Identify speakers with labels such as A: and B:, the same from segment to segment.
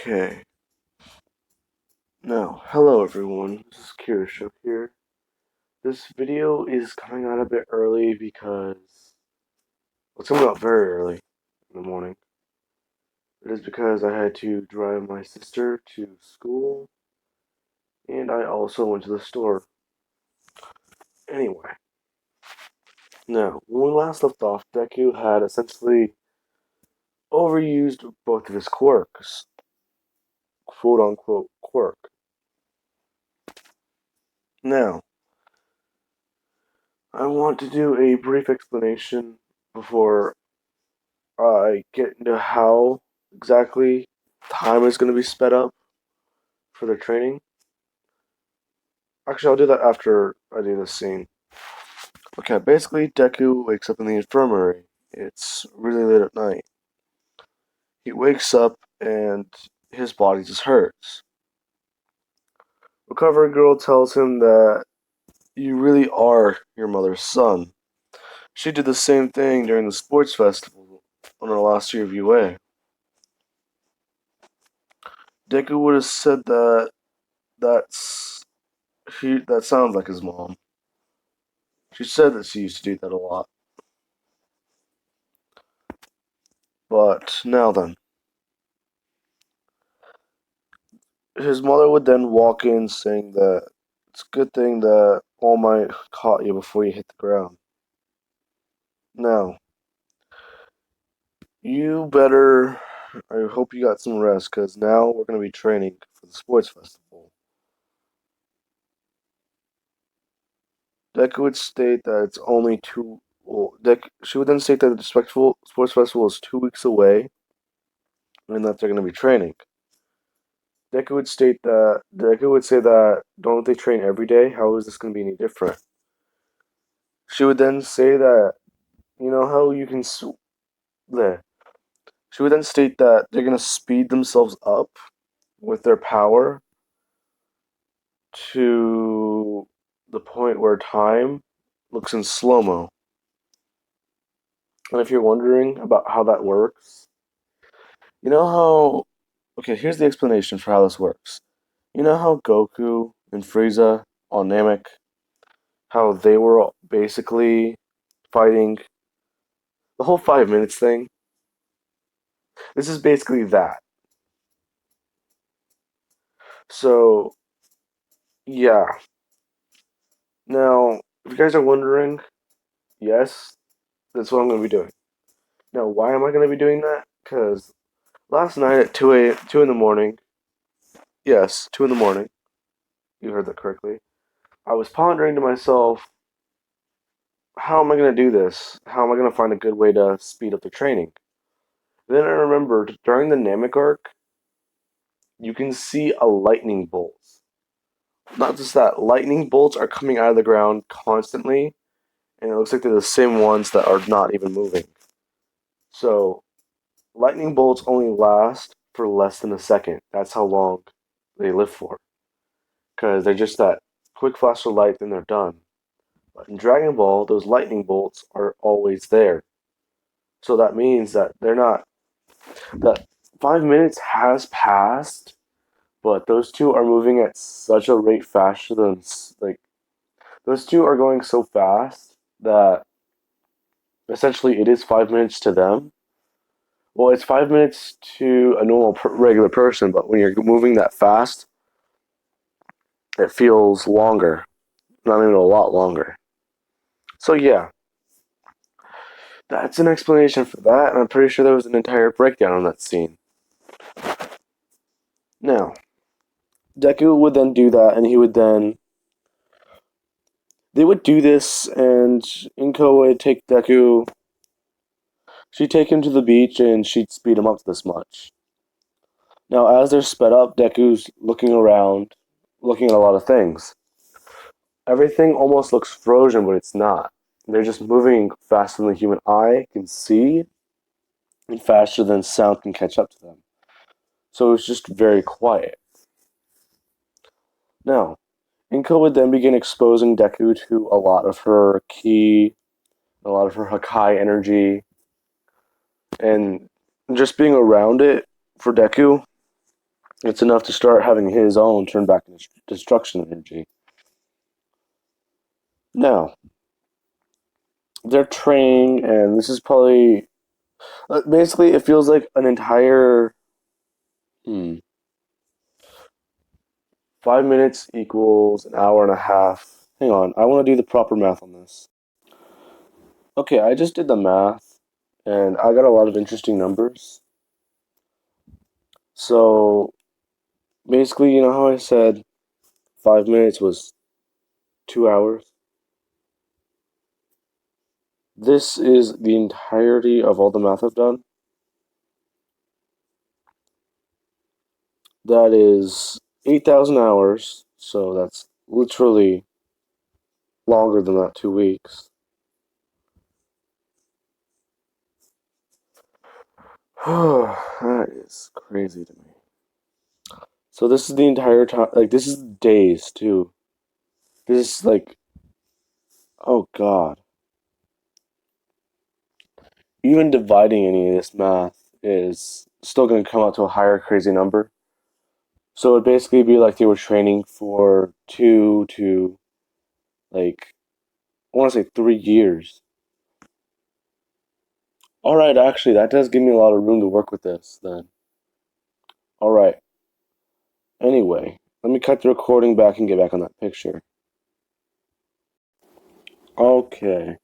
A: Okay. Now, hello everyone. This is Kirisho here. This video is coming out a bit early because it's coming out very early in the morning. It is because I had to drive my sister to school and I also went to the store. Anyway, now, when we last left off, Deku had essentially overused both of his quirks. Quote unquote quirk. Now, I want to do a brief explanation before I get into how exactly time is going to be sped up for their training. Actually, I'll do that after I do this scene. Okay, basically, Deku wakes up in the infirmary. It's really late at night. He wakes up and his body just hurts. Recovery girl tells him that you really are your mother's son. She did the same thing during the sports festival on her last year of UA. Deku would have said that's that sounds like his mom. She said that she used to do that a lot. But now then, his mother would then walk in saying that it's a good thing that All Might caught you before you hit the ground. Now, you better. I hope you got some rest because now we're going to be training for the sports festival. Deku would state that it's only two. Well, she would then state that the respectful sports festival is 2 weeks away and that they're going to be training. Deku would say that don't they train every day? How is this going to be any different? She would then say that you know how you can there. She would then state that they're going to speed themselves up with their power to the point where time looks in slow mo. And if you're wondering about how that works, you know how. Okay, here's the explanation for how this works. You know how Goku and Frieza on Namek, how they were basically fighting the whole 5 minutes thing? This is basically that. So, yeah. Now, if you guys are wondering, yes, that's what I'm going to be doing. Now, why am I going to be doing that? Because last night at 2 in the morning, yes, 2 in the morning, you heard that correctly, I was pondering to myself, how am I going to do this? How am I going to find a good way to speed up the training? Then I remembered during the Namek arc, you can see a lightning bolt. Not just that, lightning bolts are coming out of the ground constantly, and it looks like they're the same ones that are not even moving. So, lightning bolts only last for less than a second. That's how long they live for. Because they're just that quick flash of light, then they're done. But in Dragon Ball, those lightning bolts are always there. So that means that they're not. That 5 minutes has passed, but those two are moving at such a rate faster than. Like, those two are going so fast that essentially it is 5 minutes to them. Well, it's 5 minutes to a normal regular person, but when you're moving that fast, it feels longer. Not even a lot longer. So yeah, that's an explanation for that, and I'm pretty sure there was an entire breakdown on that scene. Now, Deku would then do that, and he would then. They would do this, and Inko would take Deku. She'd take him to the beach, and she'd speed him up to this much. Now, as they're sped up, Deku's looking around, looking at a lot of things. Everything almost looks frozen, but it's not. They're just moving faster than the human eye can see, and faster than sound can catch up to them. So it's just very quiet. Now, Inko would then begin exposing Deku to a lot of her ki, a lot of her hakai energy, and just being around it for Deku It's enough to start having his own turn back into destruction energy. Now, they're training, and this is probably basically it feels like an entire 5 minutes equals an hour and a half. Hang on, I want to do the proper math on this. Okay, I just did the math, and I got a lot of interesting numbers. So basically, you know how I said 5 minutes was 2 hours? This is the entirety of all the math I've done. That is 8,000 hours, so that's literally longer than that 2 weeks. That is crazy to me. So this is the entire time, like this is days too. This is like, oh God. Even dividing any of this math is still going to come out to a higher crazy number. So it'd basically be like they were training for 2 to like I want to say 3 years. All right, actually, that does give me a lot of room to work with this then. All right. Anyway, let me cut the recording back and get back on that picture. Okay.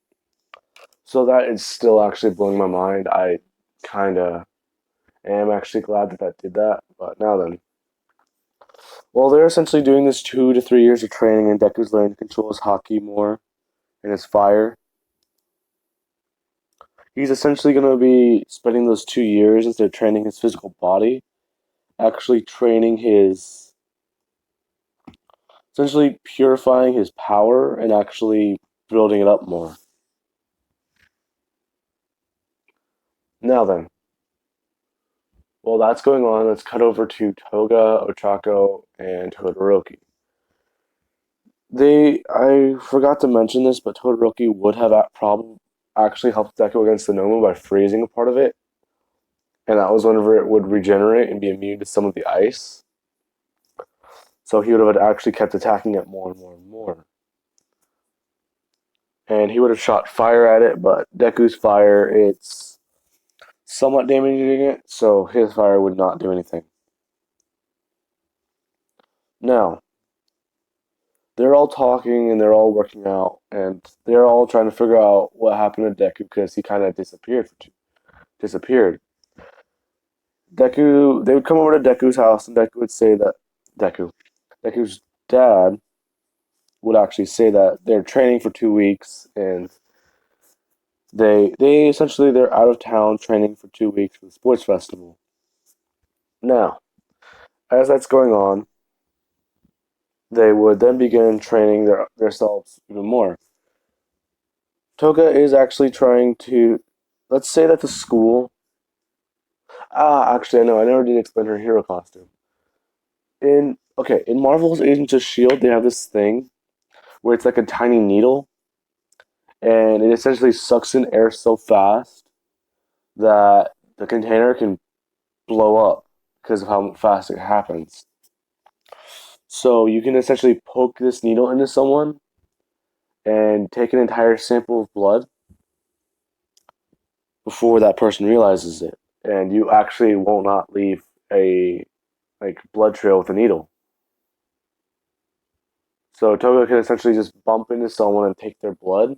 A: So that is still actually blowing my mind. I kind of am actually glad that that did that. But now then. Well, they're essentially doing this 2 to 3 years of training, and Deku's learning to control his hockey more and his fire. He's essentially going to be spending those 2 years instead of training his physical body, actually training his, essentially purifying his power and actually building it up more. Now then, while that's going on, let's cut over to Toga, Ochako, and Todoroki. I forgot to mention this, but Todoroki would have actually helped Deku against the Nomu by freezing a part of it, and that was whenever it would regenerate and be immune to some of the ice. So he would have actually kept attacking it more and more and more. And he would have shot fire at it, but Deku's fire, it's somewhat damaging it, so his fire would not do anything. Now, they're all talking and they're all working out, and they're all trying to figure out what happened to Deku because he kind of disappeared. Deku, they would come over to Deku's house, and Deku would say that Deku, Deku's dad would actually say that they're training for 2 weeks, and they essentially they're out of town training for 2 weeks for the sports festival. Now, as that's going on, they would then begin training themselves even more. Toga is actually trying to, let's say that the school. Actually, I know I never did explain her hero costume. In Marvel's Agents of Shield, they have this thing where it's like a tiny needle, and it essentially sucks in air so fast that the container can blow up because of how fast it happens. So you can essentially poke this needle into someone and take an entire sample of blood before that person realizes it, and you actually will not leave a blood trail with a needle. So Toga can essentially just bump into someone and take their blood,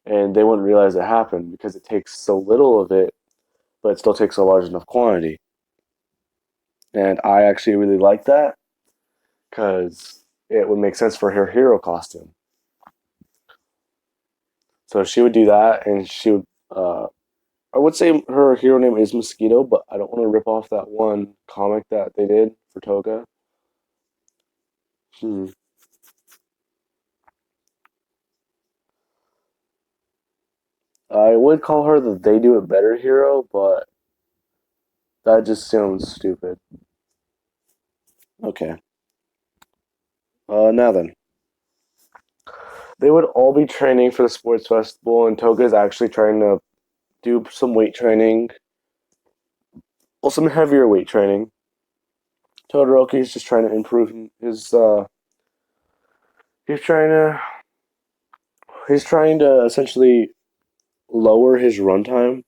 A: and they wouldn't realize it happened because it takes so little of it, but it still takes a large enough quantity. And I actually really like that because it would make sense for her hero costume. So she would do that, and she would. I would say her hero name is Mosquito, but I don't want to rip off that one comic that they did for Toga. Hmm. I would call her the They Do It Better hero, but that just sounds stupid. Okay. Now then. They would all be training for the sports festival, and Toga is actually trying to do some weight training, well, some heavier weight training. Todoroki's just trying to improve his. He's trying to. He's trying to essentially lower his runtime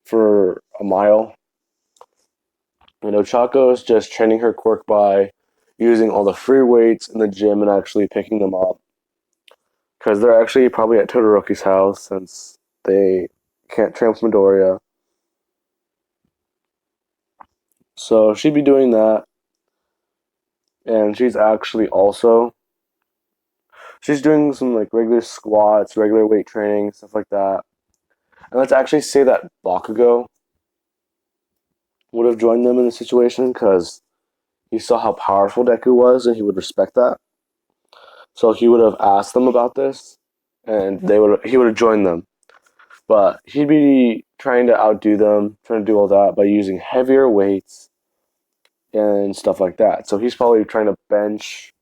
A: for a mile. And Ochako is just training her quirk by using all the free weights in the gym and actually picking them up. Because they're actually probably at Todoroki's house since they can't train with Midoriya. So she'd be doing that. And she's actually also she's doing some like regular squats, regular weight training, stuff like that. And let's actually say that Bakugo would have joined them in the situation because he saw how powerful Deku was and he would respect that. So he would have asked them about this and he would have joined them. But he'd be trying to outdo them, trying to do all that by using heavier weights and stuff like that. So he's probably trying to bench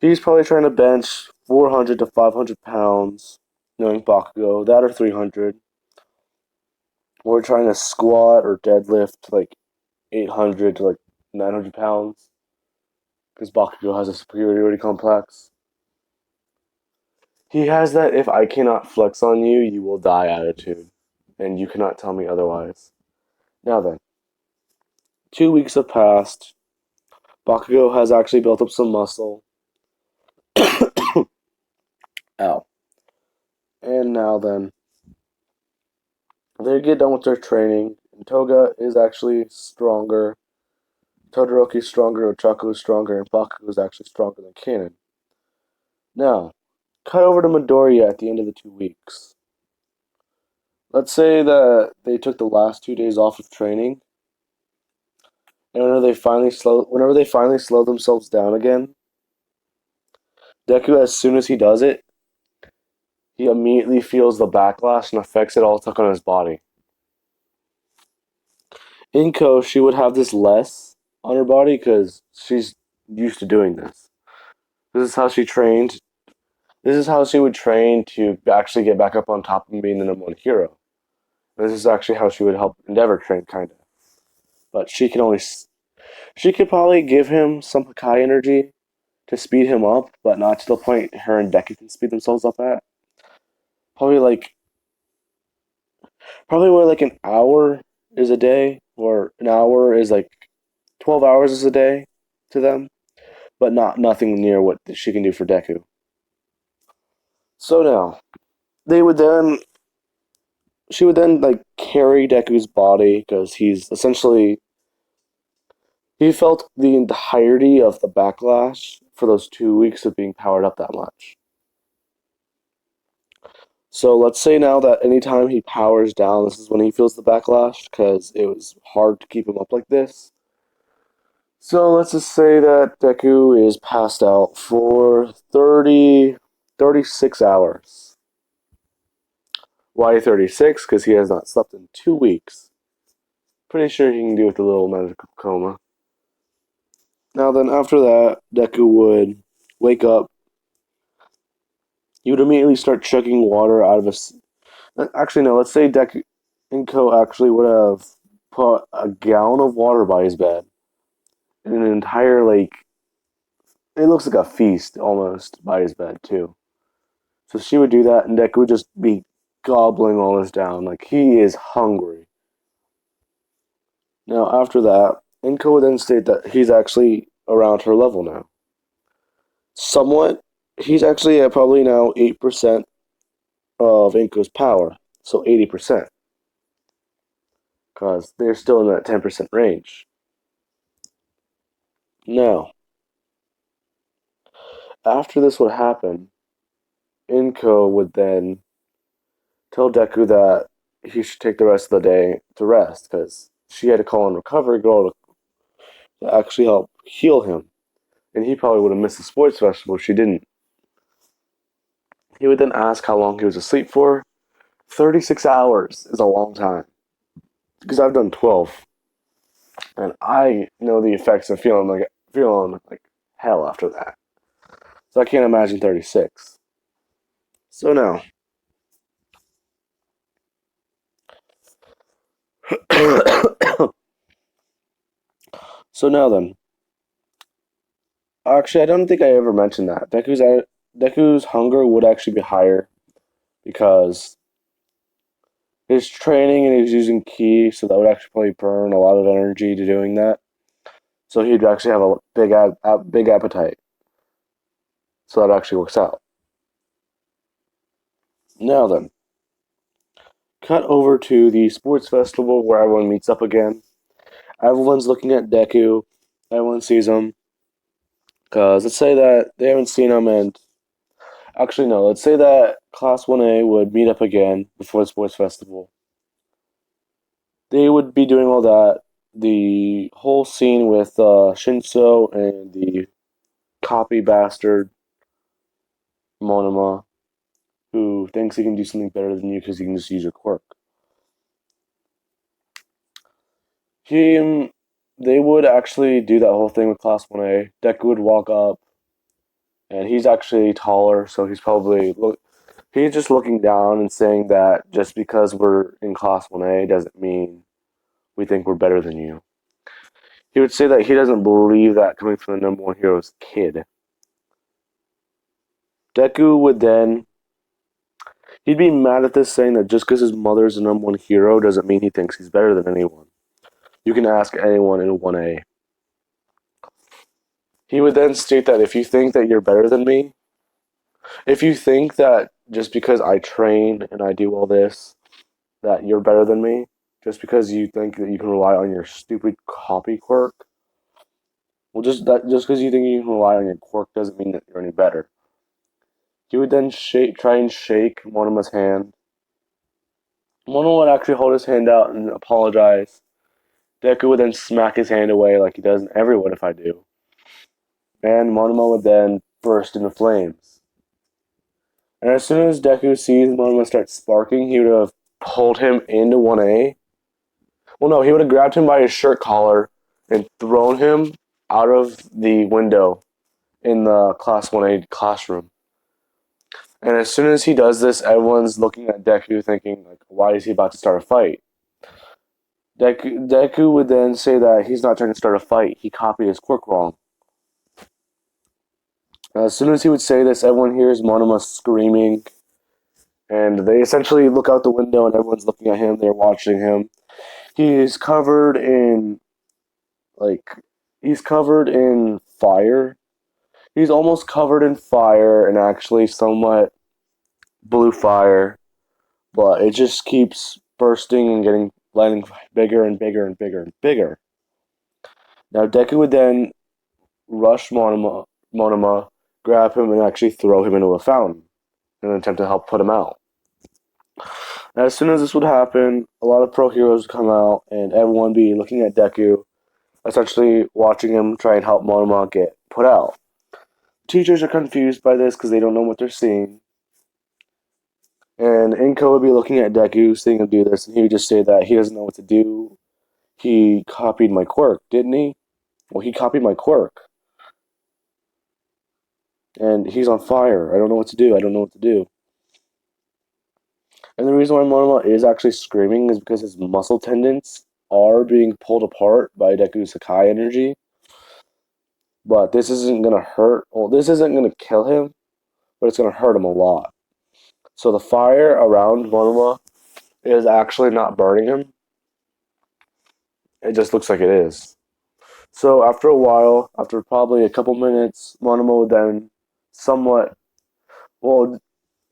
A: 400 to 500 pounds, knowing Bakugo, that or 300. We're trying to squat or deadlift like 800 to like 900 pounds because Bakugo has a superiority complex. He has that if I cannot flex on you, you will die attitude, and you cannot tell me otherwise. Now then, 2 weeks have passed. Bakugo has actually built up some muscle. Ow. And now then, they get done with their training, and Toga is actually stronger. Todoroki is stronger, Ochaku is stronger, and Bakugo is actually stronger than Kanon. Now, cut over to Midoriya at the end of the 2 weeks. Let's say that they took the last 2 days off of training, and whenever they finally slow themselves down again, Deku, as soon as he does it, he immediately feels the backlash and effects it all took on his body. Inko, she would have this less on her body because she's used to doing this. This is how she trained. This is how she would train to actually get back up on top and being the number one hero. This is actually how she would help Endeavor train, kind of. But she could probably give him some hakai energy to speed him up, but not to the point her and Deku can speed themselves up at. Probably like probably where like an hour is a day, or an hour is like 12 hours is a day to them, but nothing near what she can do for Deku. So now they would then she would then like carry Deku's body because he felt the entirety of the backlash for those 2 weeks of being powered up that much. So let's say now that anytime he powers down, this is when he feels the backlash because it was hard to keep him up like this. So let's just say that Deku is passed out for 36 hours. Why 36? Because he has not slept in 2 weeks. Pretty sure he can do with a little medical coma. Now then, after that, Deku would wake up. He would immediately start chugging water out of his. Actually, no. Let's say Deku Inko actually would have put a gallon of water by his bed, and an entire like it looks like a feast almost by his bed too. So she would do that, and Deku would just be gobbling all this down like he is hungry. Now after that, Inko would then state that he's actually around her level now. Somewhat, he's actually at probably now 8% of Inko's power, so 80%, because they're still in that 10% range. Now, after this would happen, Inko would then tell Deku that he should take the rest of the day to rest, because she had to call on Recovery Girl to actually help heal him. And he probably would have missed the sports festival if she didn't. He would then ask how long he was asleep for. 36 hours is a long time. Because I've done 12. And I know the effects of feeling like hell after that. So I can't imagine 36. So now. So now then, actually, I don't think I ever mentioned that. Deku's hunger would actually be higher because his training and he's using ki, so that would actually probably burn a lot of energy to doing that. So he'd actually have a big appetite. So that actually works out. Now then, cut over to the sports festival where everyone meets up again. Everyone's looking at Deku. Everyone sees him. Because let's say that they haven't seen him, and actually, no, let's say that Class 1A would meet up again before the sports festival. They would be doing all that. The whole scene with Shinso and the copy bastard Monomo, who thinks he can do something better than you because he can just use your quirk. He, they would actually do that whole thing with Class 1A. Deku would walk up, and he's actually taller, so he's just looking down and saying that just because we're in Class 1A doesn't mean we think we're better than you. He would say that he doesn't believe that coming from the number one hero's kid. Deku would then he'd be mad at this, saying that just because his mother's the number one hero doesn't mean he thinks he's better than anyone. You can ask anyone in 1A. He would then state that if you think that you're better than me, if you think that just because I train and I do all this, that you're better than me, just because you think that you can rely on your stupid copy quirk, well, just because you think you can rely on your quirk doesn't mean that you're any better. He would then try and shake Monoma's hand. Monoma would actually hold his hand out and apologize. Deku would then smack his hand away like he does in everyone if I do. And Monomo would then burst into flames. And as soon as Deku sees Monomo start sparking, he would have pulled him into 1A. Well, no, he would have grabbed him by his shirt collar and thrown him out of the window in the Class 1A classroom. And as soon as he does this, everyone's looking at Deku thinking, like, why is he about to start a fight? Deku would then say that he's not trying to start a fight. He copied his quirk wrong. As soon as he would say this, everyone hears Monoma screaming, and they essentially look out the window, and everyone's looking at him. They're watching him. He's covered in like he's covered in fire. He's almost covered in fire, and actually somewhat blue fire, but it just keeps bursting and getting bigger and bigger and bigger and bigger. Now Deku would then rush Monoma, grab him, and actually throw him into a fountain in an attempt to help put him out. As soon as this would happen, a lot of pro heroes would come out, and everyone would be looking at Deku, essentially watching him try and help Monoma get put out. Teachers are confused by this because they don't know what they're seeing. And Inko would be looking at Deku, seeing him do this, and he would just say that he doesn't know what to do. He copied my quirk, didn't he? Well, he copied my quirk. And he's on fire. I don't know what to do. I don't know what to do. And the reason why Monomo is actually screaming is because his muscle tendons are being pulled apart by Deku's hakai energy. But this isn't going to hurt. Well, this isn't going to kill him, but it's going to hurt him a lot. So the fire around Monomo is actually not burning him. It just looks like it is. So after a while, after probably a couple minutes, Monomo would then somewhat, well,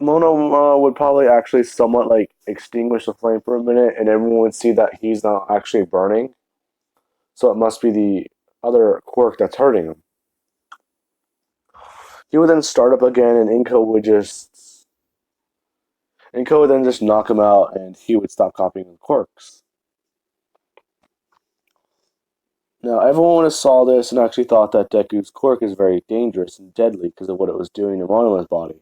A: Mono would probably actually somewhat like extinguish the flame for a minute, and everyone would see that he's not actually burning. So it must be the other quirk that's hurting him. He would then start up again, and Inko would then just knock him out, and he would stop copying the quirks. Now everyone would have saw this and actually thought that Deku's quirk is very dangerous and deadly because of what it was doing to Monoma's body.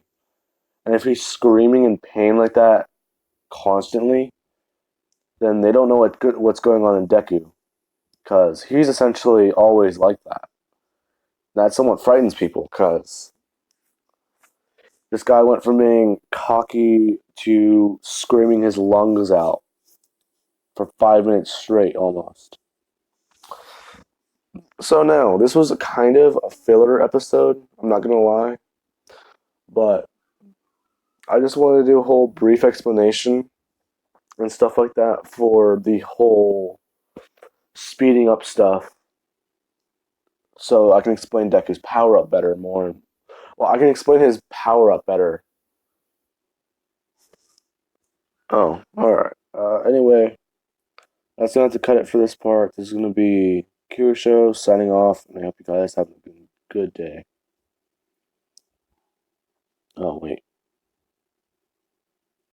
A: And if he's screaming in pain like that constantly, then they don't know what's going on in Deku, because he's essentially always like that. That somewhat frightens people, because this guy went from being cocky to screaming his lungs out for 5 minutes straight almost. So now, this was a kind of a filler episode, I'm not gonna lie, but I just wanted to do a whole brief explanation and stuff like that for the whole speeding up stuff so I can explain Deku's power up better more. Well, I can explain his power up better. Oh, alright. Anyway, that's gonna have to cut it for this part. This is gonna be Cure Show signing off, and I hope you guys have a good day. Oh, wait.